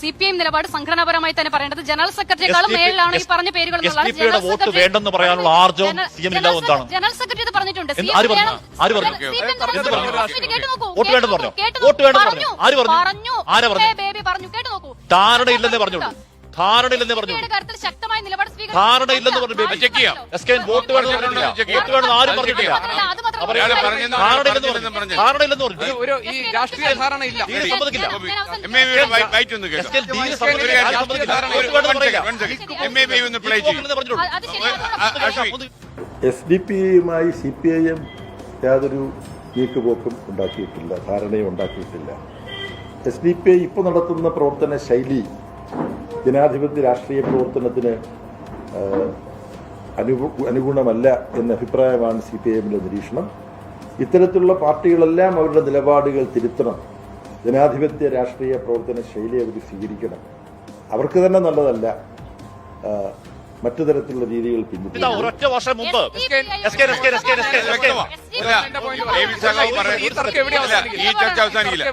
CPM നിലപാട് സംഘടനാപരമായി തന്നെ പറയേണ്ടത് ജനറൽ സെക്രട്ടറിയെക്കാളും മേളിലാണ് ഈ പറഞ്ഞ പേരുകൾ എന്നുള്ളതാണ്. വോട്ട് വേണ്ടെന്ന് പറയാനുള്ള ആർജവം CM ഇല്ലാതെ എന്താണ്? ജനറൽ സെക്രട്ടറി ഇത് പറഞ്ഞിട്ടുണ്ട്. ആര് പറഞ്ഞു? ആര് പറഞ്ഞു? വോട്ട് വേണ്ടെന്ന് പറഞ്ഞു. വോട്ട് വേണ്ടെന്ന് പറഞ്ഞു. ആര് പറഞ്ഞു? ആരാ പറഞ്ഞു? കേട്ടു നോക്കൂ. ധാരണയില്ലെന്നേ പറഞ്ഞുള്ളൂ. ധാരണയില്ലെന്നേ പറഞ്ഞു. കാര്യത്തിൽ ശക്തമായ നിലപാട് ധാരണയില്ലെന്ന് പറഞ്ഞു. വോട്ട് വേണമെന്ന് ആരും പറഞ്ഞിട്ടില്ല. ധാരണയില്ലെന്ന് പറഞ്ഞു. ഈ രാഷ്ട്രീയ ധാരണ ഇല്ല. സമ്മതിക്കില്ല. SDP-യുമായി CPIM യാതൊരു നീക്കുപോക്കും ഉണ്ടാക്കിയിട്ടില്ല, ധാരണയും ഉണ്ടാക്കിയിട്ടില്ല. SDP ഇപ്പോൾ നടത്തുന്ന പ്രവർത്തന ശൈലി ജനാധിപത്യ രാഷ്ട്രീയ പ്രവർത്തനത്തിന് അനുഗുണമല്ല എന്ന അഭിപ്രായമാണ് CPIMന്റെ നിരീക്ഷണം. ഇത്തരത്തിലുള്ള പാർട്ടികളെല്ലാം അവരുടെ നിലപാടുകൾ തിരുത്തണം. ജനാധിപത്യ രാഷ്ട്രീയ പ്രവർത്തന ശൈലി അവർ സ്വീകരിക്കണം. അവർക്ക് തന്നെ നല്ലതല്ല മറ്റു തരത്തിലുള്ള രീതികൾ പിന്നിട്ട്. ഒരൊറ്റ വർഷം മുമ്പ് ഈ തർക്കം എവിടെ അവസാനിക്കില്ല.